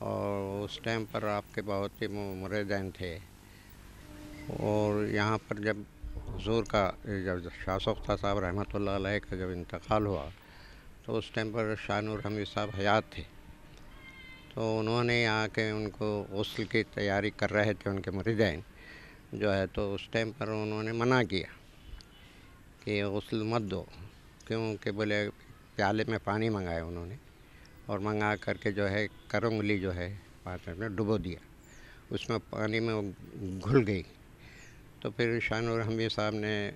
اور اس ٹائم پر آپ کے بہت ہی مریدین تھے. اور یہاں پر جب حضور کا جب شاہ سختہ صاحب رحمۃ اللہ علیہ کا جب انتقال ہوا تو اس ٹائم پر شاہ نور حمید صاحب حیات تھے. تو انہوں نے یہاں کے ان کو غسل کی تیاری کر رہے تھے ان کے مریدین جو ہے، تو اس ٹائم پر انہوں نے منع کیا کہ غسل مت دو، کیونکہ بولے پیالے میں پانی منگایا انہوں نے، اور منگا کر کے جو ہے کرنگلی جو ہے 5 منٹ میں ڈبو دیا، اس میں پانی میں وہ گھل گئی. تو پھر شاہ نور حمید صاحب نے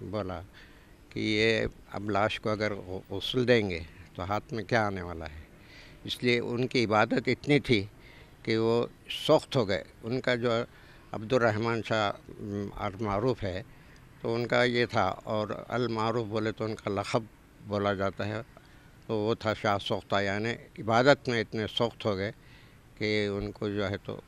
بولا کہ یہ اب لاش کو اگر غسل دیں گے تو ہاتھ میں کیا آنے والا ہے. اس لیے ان کی عبادت اتنی تھی کہ وہ سخت ہو گئے. ان کا جو عبد الرحمن شاہ المعروف ہے تو ان کا یہ تھا، اور المعروف بولے تو ان کا لقب بولا جاتا ہے، تو وہ تھا شاہ سختہ. یعنی عبادت میں اتنے سخت ہو گئے کہ ان کو جو ہے تو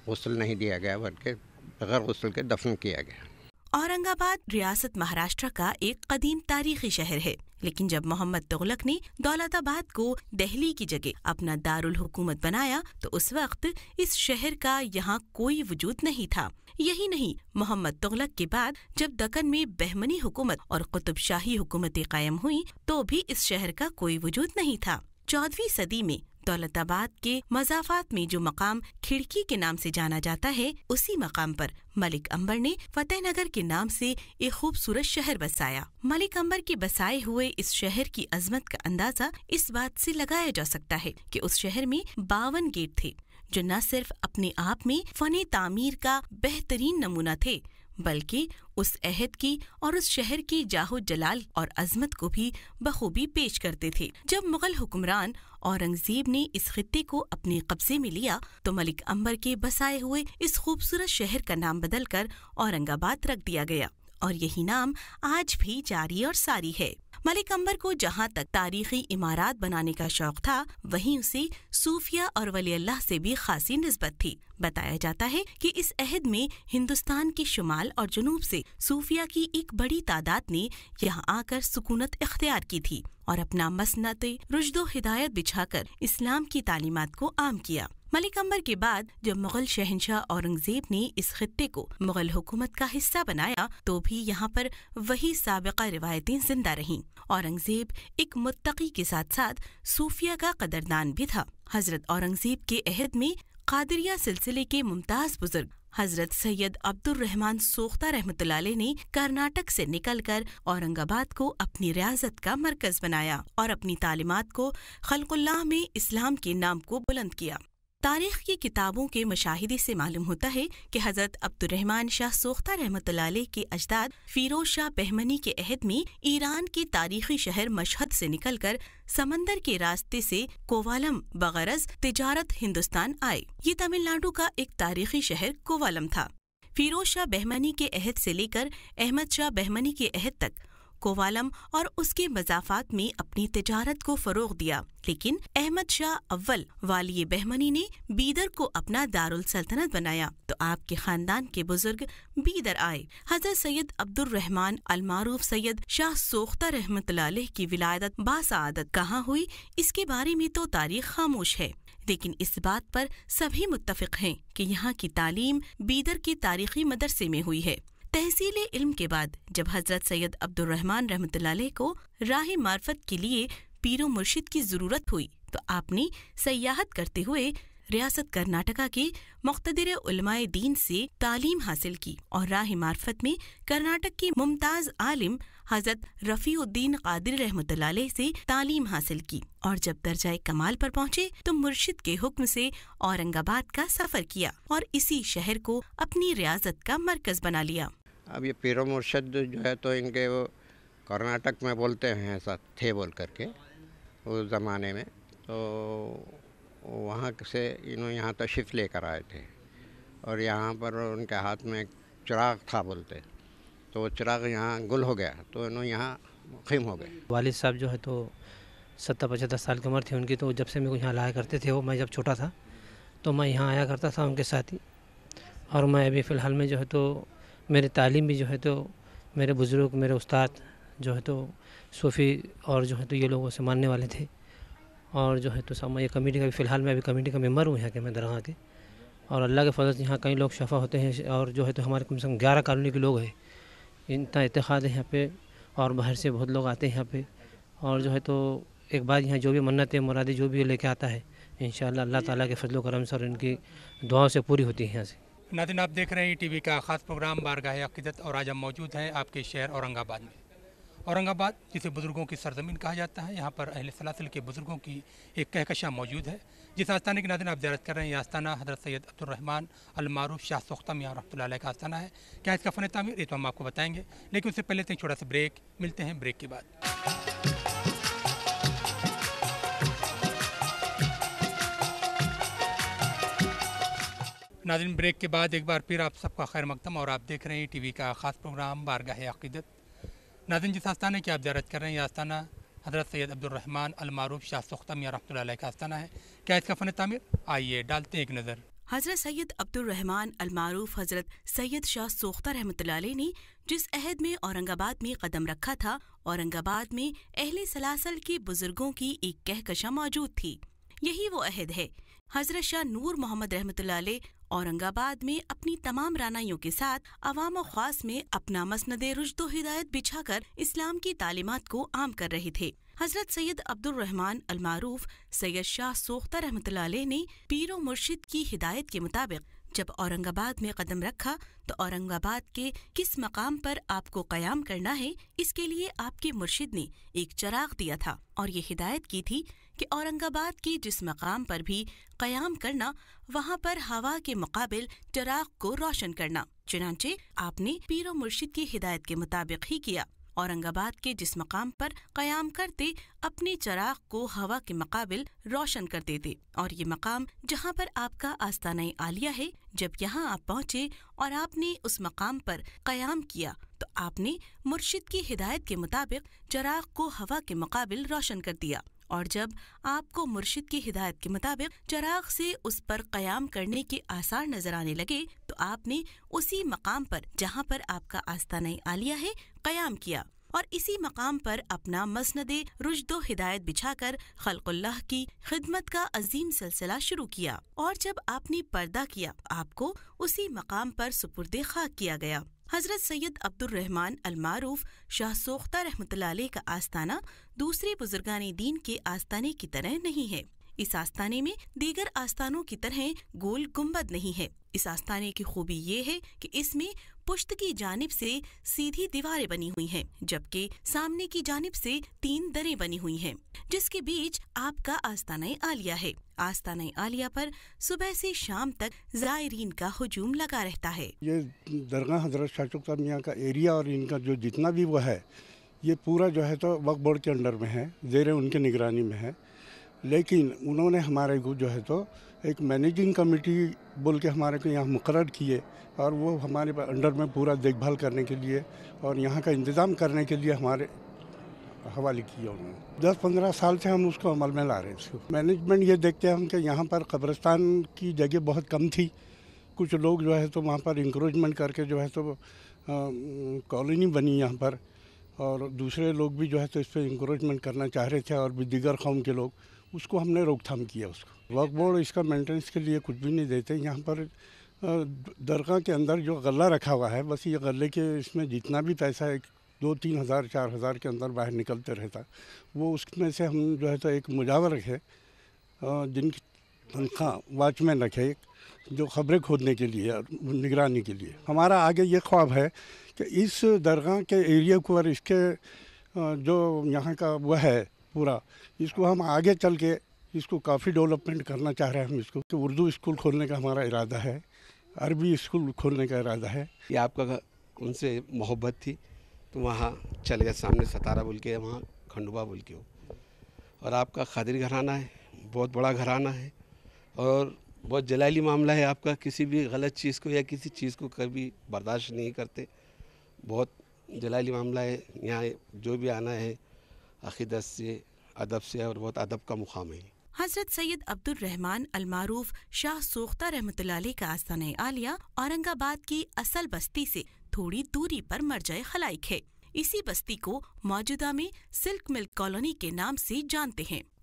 غسل نہیں دیا گیا بلکہ بغیر غسل کے دفن کیا گیا. اورنگ آباد ریاست مہاراشٹر کا ایک قدیم تاریخی شہر ہے، لیکن جب محمد تغلق نے دولت آباد کو دہلی کی جگہ اپنا دارالحکومت بنایا تو اس وقت اس شہر کا یہاں کوئی وجود نہیں تھا. یہی نہیں، محمد تغلق کے بعد جب دکن میں بہمنی حکومت اور قطب شاہی حکومتیں قائم ہوئیں تو بھی اس شہر کا کوئی وجود نہیں تھا. 14ویں صدی میں دولت آباد کے مضافات میں جو مقام کھڑکی کے نام سے جانا جاتا ہے، اسی مقام پر ملک امبر نے فتح نگر کے نام سے ایک خوبصورت شہر بسایا. ملک امبر کے بسائے ہوئے اس شہر کی عظمت کا اندازہ اس بات سے لگایا جا سکتا ہے کہ اس شہر میں 52 گیٹ تھے، جو نہ صرف اپنے آپ میں فن تعمیر کا بہترین نمونہ تھے بلکہ اس عہد کی اور اس شہر کی جاہ و جلال اور عظمت کو بھی بخوبی پیش کرتے تھے. جب مغل حکمران اورنگزیب نے اس خطے کو اپنے قبضے میں لیا تو ملک امبر کے بسائے ہوئے اس خوبصورت شہر کا نام بدل کر اورنگ آباد رکھ دیا گیا، اور یہی نام آج بھی جاری اور ساری ہے. ملک امبر کو جہاں تک تاریخی عمارات بنانے کا شوق تھا، وہیں اسے صوفیہ اور ولی اللہ سے بھی خاصی نسبت تھی. بتایا جاتا ہے کہ اس عہد میں ہندوستان کے شمال اور جنوب سے صوفیہ کی ایک بڑی تعداد نے یہاں آ کر سکونت اختیار کی تھی اور اپنا مسنت رشد و ہدایت بچھا کر اسلام کی تعلیمات کو عام کیا. ملک امبر کے بعد جب مغل شہنشاہ اورنگزیب نے اس خطے کو مغل حکومت کا حصہ بنایا تو بھی یہاں پر وہی سابقہ روایتیں زندہ رہیں. اورنگزیب ایک متقی کے ساتھ ساتھ صوفیہ کا قدردان بھی تھا. حضرت اورنگزیب کے عہد میں قادریہ سلسلے کے ممتاز بزرگ حضرت سید عبد الرحمن سوختہ رحمۃ اللہ علیہ نے کرناٹک سے نکل کر اورنگ آباد کو اپنی ریاست کا مرکز بنایا اور اپنی تعلیمات کو خلق اللہ میں اسلام کے نام کو بلند کیا. تاریخ کی کتابوں کے مشاہدے سے معلوم ہوتا ہے کہ حضرت عبد الرحمن شاہ سوختہ رحمۃ اللہ علیہ کے اجداد فیروز شاہ بہمنی کے عہد میں ایران کے تاریخی شہر مشہد سے نکل کر سمندر کے راستے سے کووالم بغرض تجارت ہندوستان آئے. یہ تمل ناڈو کا ایک تاریخی شہر کووالم تھا. فیروز شاہ بہمنی کے عہد سے لے کر احمد شاہ بہمنی کے عہد تک کووالم اور اس کے مضافات میں اپنی تجارت کو فروغ دیا، لیکن احمد شاہ اول والی بہمنی نے بیدر کو اپنا دارالسلطنت بنایا تو آپ کے خاندان کے بزرگ بیدر آئے. حضرت سید عبد الرحمن المعروف سید شاہ سوختہ رحمۃ اللہ علیہ کی ولادت باسعادت کہاں ہوئی، اس کے بارے میں تو تاریخ خاموش ہے، لیکن اس بات پر سبھی متفق ہیں کہ یہاں کی تعلیم بیدر کے تاریخی مدرسے میں ہوئی ہے. تحصیل علم کے بعد جب حضرت سید عبد الرحمن رحمۃ اللہ علیہ کو راہ معرفت کے لیے پیر و مرشد کی ضرورت ہوئی تو آپ نے سیاحت کرتے ہوئے ریاست کرناٹکا کے مقتدر علماء دین سے تعلیم حاصل کی اور راہ معرفت میں کرناٹک کے ممتاز عالم حضرت رفیع الدین قادری رحمۃ اللہ علیہ سے تعلیم حاصل کی، اور جب درجہ کمال پر پہنچے تو مرشد کے حکم سے اورنگ آباد کا سفر کیا اور اسی شہر کو اپنی ریاست کا مرکز بنا لیا. اب یہ پیر و مرشد جو ہے تو ان کے وہ کرناٹک میں بولتے ہیں ایسا تھے بول کر کے اس زمانے میں، تو وہاں سے انہوں یہاں تشریف لے کر آئے تھے اور یہاں پر ان کے ہاتھ میں ایک چراغ تھا بولتے، تو وہ چراغ یہاں گل ہو گیا تو انہوں یہاں مقیم ہو گئے. والد صاحب جو ہے تو 70-75 سال کی عمر تھی ان کی، تو جب سے میرے کو یہاں لایا کرتے تھے، وہ میں جب چھوٹا تھا تو میں یہاں آیا کرتا تھا ان کے ساتھ ہی. اور میں ابھی فی الحال میں جو ہے تو میری تعلیم بھی جو ہے تو میرے بزرگ، میرے استاد جو ہے تو صوفی اور جو ہے تو یہ لوگوں سے ماننے والے تھے، اور جو ہے تو میں یہ کمیٹی کا بھی فی الحال میں ابھی کمیٹی کا ممبر ہوں یہاں کے میں درگاہ کے. اور اللہ کے فضل سے یہاں کئی لوگ شفا ہوتے ہیں اور جو ہے تو ہمارے کم سے کم 11 کالونی کے لوگ ہیں, اتنا اتحاد ہے یہاں پہ, اور باہر سے بہت لوگ آتے ہیں یہاں پہ. اور جو ہے تو ایک بار یہاں جو بھی منتیں مرادیں جو بھی لے کے آتا ہے انشاءاللہ اللہ تعالیٰ کے فضل و کرم سے اور ان کی دعاؤں سے پوری ہوتی ہے یہاں سے. ناظرین آپ دیکھ رہے ہیں ٹی وی کا خاص پروگرام بارگاہ عقیدت, اور آج ہم موجود ہیں آپ کے شہر اورنگ آباد میں. اورنگ آباد جسے بزرگوں کی سرزمین کہا جاتا ہے, یہاں پر اہل سلاسل کے بزرگوں کی ایک کہکشاں موجود ہے. جس آستانے کی ناظرین آپ زیارت کر رہے ہیں یہ آستانہ حضرت سید عبدالرحمن المعروف شاہ سختہ میاں رحمۃ اللہ علیہ کا آستانہ ہے. کیا اس کا فن تعمیر یہ تو ہم آپ کو بتائیں گے, لیکن اس سے پہلے چھوٹا سا بریک, ملتے ہیں بریک کے بعد. ناظرین بریک کے بعد ایک بار پھر آپ سب کا خیر مقدم, اور آپ دیکھ رہے ہیں ٹی وی کا خاص پروگرام بارگاہ عقیدت. ناظرین جس آستانے کی آپ زیارت کر رہے ہیں یہ آستانہ حضرت سید عبدالرحمن المعروف شاہ سختہ میاں رحمۃ اللہ علیہ کا آستانہ ہے. کیا اس کا فن تعمیر, آئیے ڈالتے ہیں ایک نظر. حضرت سید عبدالرحمن المعروف حضرت سید شاہ سوختہ رحمۃ اللہ علیہ نے جس عہد میں اورنگ آباد میں قدم رکھا تھا, اورنگ آباد میں اہل سلاسل کے بزرگوں کی ایک کہکشاں موجود تھی. یہی وہ عہد ہے. حضرت شاہ نور محمد رحمۃ اللہ علیہ اورنگ آباد میں اپنی تمام رانائیوں کے ساتھ عوام و خاص میں اپنا مسند رشد و ہدایت بچھا کر اسلام کی تعلیمات کو عام کر رہے تھے. حضرت سید عبدالرحمن المعروف سید شاہ سوختہ رحمۃ اللہ علیہ نے پیر و مرشد کی ہدایت کے مطابق جب اورنگ آباد میں قدم رکھا تو اورنگ آباد کے کس مقام پر آپ کو قیام کرنا ہے, اس کے لیے آپ کے مرشد نے ایک چراغ دیا تھا اور یہ ہدایت کی تھی کہ اورنگ آباد کے جس مقام پر بھی قیام کرنا وہاں پر ہوا کے مقابل چراغ کو روشن کرنا. چنانچہ آپ نے پیر و مرشد کی ہدایت کے مطابق ہی کیا. اورنگ آباد کے جس مقام پر قیام کرتے اپنے چراغ کو ہوا کے مقابل روشن کر دیتے, اور یہ مقام جہاں پر آپ کا آستانہ عالیہ ہے, جب یہاں آپ پہنچے اور آپ نے اس مقام پر قیام کیا تو آپ نے مرشد کی ہدایت کے مطابق چراغ کو ہوا کے مقابل روشن کر دیا. اور جب آپ کو مرشد کی ہدایت کے مطابق چراغ سے اس پر قیام کرنے کے آثار نظر آنے لگے تو آپ نے اسی مقام پر جہاں پر آپ کا آستانہ عالیہ ہے قیام کیا, اور اسی مقام پر اپنا مسند رشد و ہدایت بچھا کر خلق اللہ کی خدمت کا عظیم سلسلہ شروع کیا. اور جب آپ نے پردہ کیا آپ کو اسی مقام پر سپرد خاک کیا گیا. حضرت سید عبدالرحمن المعروف شاہ سوختہ رحمۃ اللہ علیہ کا آستانہ دوسرے بزرگان دین کے آستانے کی طرح نہیں ہے. اس آستانے میں دیگر آستانوں کی طرح گول گنبد نہیں ہے. اس آستانے کی خوبی یہ ہے کہ اس میں پشت کی جانب سے سیدھی دیواریں بنی ہوئی ہیں, جبکہ سامنے کی جانب سے 3 دریں بنی ہوئی ہیں, جس کے بیچ آپ کا آستانہ عالیہ ہے. آستانہ عالیہ پر صبح سے شام تک زائرین کا ہجوم لگا رہتا ہے. یہ درگاہ حضرت شاہ سختہ میاں کا ایریا اور ان کا جو جتنا بھی وہ ہے یہ پورا جو ہے تو وقف بورڈ کے انڈر میں ہے, زیر ان کے نگرانی میں ہے. لیکن انہوں نے ہمارے کو جو ہے تو ایک مینیجنگ کمیٹی بول کے ہمارے کو یہاں مقرر کیے, اور وہ ہمارے انڈر میں پورا دیکھ بھال کرنے کے لیے اور یہاں کا انتظام کرنے کے لیے ہمارے حوالے کیا. انہوں نے 10-15 سال سے ہم اس کو عمل میں لا رہے تھے. مینجمنٹ یہ دیکھتے ہیں ہم کہ یہاں پر قبرستان کی جگہ بہت کم تھی. کچھ لوگ جو ہے تو وہاں پر انکروچمنٹ کر کے جو ہے تو کالونی بنی یہاں پر, اور دوسرے لوگ بھی جو ہے تو اس پہ انکروچمنٹ کرنا چاہ رہے تھے, اور بھی دیگر قوم کے لوگ. اس کو ہم نے روک تھام کیا. اس کو وقف بورڈ اس کا مینٹیننس کے لیے کچھ بھی نہیں دیتے. یہاں پر درگاہ کے اندر جو غلہ رکھا ہوا ہے, بس یہ غلے کے اس میں جتنا بھی پیسہ 2-3 ہزار 4 ہزار کے اندر باہر نکلتے رہتا, وہ اس میں سے ہم جو ہے تو ایک مجاور رکھے جن کی تنخواہ واچ مین رکھے جو خبریں کھودنے کے لیے اور نگرانی کے لیے. ہمارا آگے یہ خواب ہے کہ اس درگاہ کے ایریا کو اور اس کے جو یہاں کا وہ ہے پورا, اس کو ہم آگے چل کے اس کو کافی ڈیولپمنٹ کرنا چاہ رہے ہیں. ہم اس کو کہ اردو اسکول کھولنے کا ہمارا ارادہ ہے, عربی اسکول کھولنے کا ارادہ ہے. یہ آپ کا ان سے محبت تھی تو وہاں چل گئے, سامنے ستارہ بول کے وہاں کھنڈوا بول کے ہو, اور آپ کا قادری گھرانہ ہے, بہت بڑا گھرانہ ہے اور بہت جلالی معاملہ ہے آپ کا. کسی بھی غلط چیز کو یا کسی چیز کو کبھی برداشت نہیں کرتے. بہت جلالی معاملہ ہے. یہاں جو بھی آنا ہے عقیدت سے, ادب سے, اور بہت ادب کا مقام ہے. حضرت سید عبدالرحمن المعروف شاہ سوختہ رحمۃ اللہ علیہ کا آستانہ عالیہ اورنگ آباد کی اصل بستی سے تھوڑی دوری پر مرجع خلائق ہے. اسی بستی کو موجودہ میں سلک ملک کالونی کے نام سے جانتے ہیں.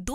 2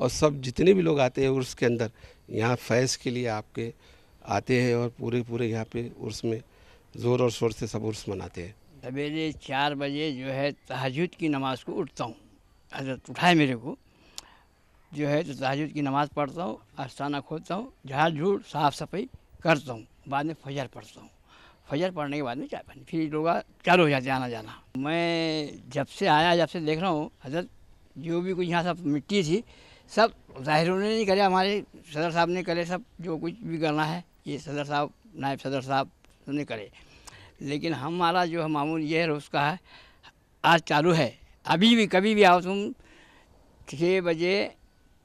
اور سب جتنے بھی لوگ آتے ہیں عرس کے اندر یہاں فیض کے لیے آپ کے آتے ہیں، اور پورے یہاں پہ عرس میں زور اور شور سے سب عرس مناتے ہیں۔ سویرے 4 بجے جو ہے تہجد کی نماز کو اٹھتا ہوں، حضرت اٹھائے میرے کو جو ہے تو تہجد کی نماز پڑھتا ہوں، آستانہ کھولتا ہوں، جھاڑ جھوڑ صاف صفائی کرتا ہوں، بعد میں فجر پڑھتا ہوں، فجر پڑھنے کے بعد میں چائے پانی، پھر لوگ چالو ہو جاتے ہیں آنا جانا۔ میں جب سے آیا جب سے دیکھ رہا ہوں حضرت جو بھی کچھ یہاں سب مٹی تھی سب ظاہر انہوں نے نہیں کرے، ہمارے صدر صاحب نے کرے، سب جو کچھ بھی کرنا ہے یہ صدر صاحب نائب صدر صاحب نے کرے، لیکن ہمارا جو معمول یہ ہے اس کا ہے آج چالو ہے، ابھی بھی کبھی بھی آؤ تم 6 بجے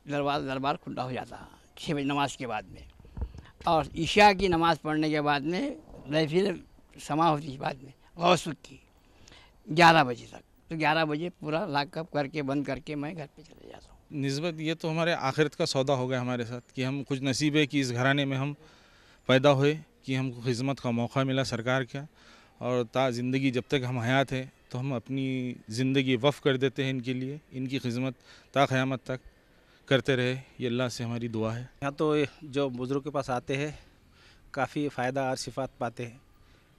دربار کھلا ہو جاتا ہے 6 بجے نماز کے بعد میں، اور عشاء کی نماز پڑھنے کے بعد میں پھر سما ہوتی ہے بعد میں غوث کی 11 بجے تک، تو 11 بجے پورا لاک اپ کر کے بند کر کے میں گھر پہ چلے جاتا ہوں۔ نسبت یہ تو ہمارے آخرت کا سودا ہو گیا ہمارے ساتھ کہ ہم کچھ نصیب ہے کہ اس گھرانے میں ہم پیدا ہوئے، کہ ہم کو خدمت کا موقع ملا سرکار کا، اور تا زندگی جب تک ہم حیات ہیں تو ہم اپنی زندگی وقف کر دیتے ہیں ان کے لیے، ان کی خدمت تا قیامت تک کرتے رہے، یہ اللہ سے ہماری دعا ہے۔ یہاں تو جو بزرگ کے پاس آتے ہیں کافی فائدہ اور صفات پاتے ہیں۔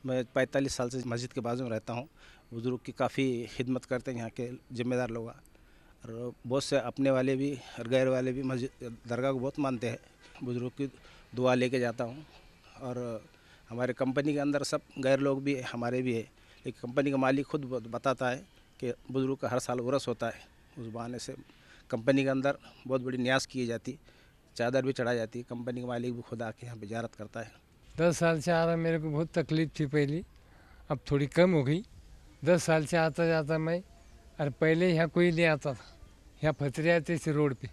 میں 45 سال سے مسجد کے بازو میں رہتا ہوں، بزرگ کی کافی خدمت کرتے ہیں یہاں کے ذمہ دار لوگ، اور بہت سے اپنے والے بھی اور غیر والے بھی مسجد درگاہ کو بہت مانتے ہیں، بزرگ کی دعا لے کے جاتا ہوں۔ اور ہمارے کمپنی کے اندر سب غیر لوگ بھی ہمارے بھی ہے، لیکن کمپنی کا مالک خود بتاتا ہے کہ بزرگ کا ہر سال عرس ہوتا ہے، اس بہانے سے کمپنی کے اندر بہت بڑی نیاز کی جاتی، چادر بھی چڑھا جاتی ہے، کمپنی کا مالک بھی خود آ کے یہاں پہ زیارت کرتا ہے۔ 10 سال سے آ رہا، میرے کو بہت تکلیف تھی پہلی، اب تھوڑی کم ہو گئی۔ 10 سال سے آتا جاتا میں، اور پہلے یہاں کوئی نہیں آتا تھا، یہاں پتھرے آتے تھے روڈ پہ،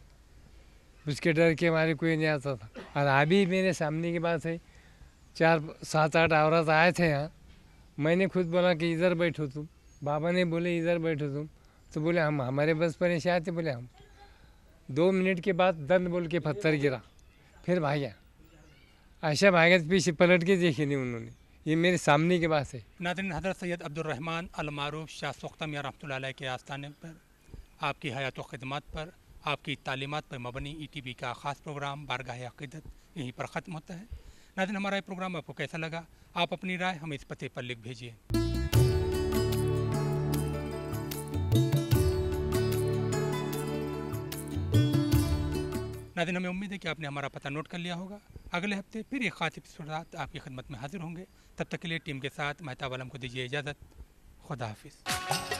اس کے ڈر کے ہمارے کوئی نہیں آتا تھا۔ اور ابھی میرے سامنے کی بات ہے 4 7 8 عورت آئے تھے یہاں، میں نے خود بولا کہ ادھر بیٹھو تم، بابا نے بولے ادھر بیٹھو تم، تو بولے ہم ہمارے بس پر ایسے آتے، بولے ہم 2 منٹ کے بعد دن بول کے پتھر گرا، پھر بھاگا، ایسا بھاگا پیچھے پلٹ کے دیکھے نہیں انہوں نے، یہ میرے سامنے کی بات ہے۔ ناظرین، حضرت سید عبدالرحمن المعروف شاہ سختہ رحمۃ اللہ علیہ کے آستانے پر آپ کی حیات و خدمات پر، آپ کی تعلیمات پر مبنی ETV کا خاص پروگرام بارگاہ عقیدت یہیں پر ختم ہوتا ہے۔ ناظرین، ہمارا یہ پروگرام آپ کو کیسا لگا؟ آپ اپنی رائے ہمیں اس پتے پر لکھ بھیجیے۔ ناظرین، ہمیں امید ہے کہ آپ نے ہمارا پتہ نوٹ کر لیا ہوگا۔ اگلے ہفتے پھر ایک خاص ایپیسوڈ آپ کی خدمت میں حاضر ہوں گے، تب تک کے لیے ٹیم کے ساتھ مہتاب عالم کو دیجیے اجازت۔ خدا حافظ۔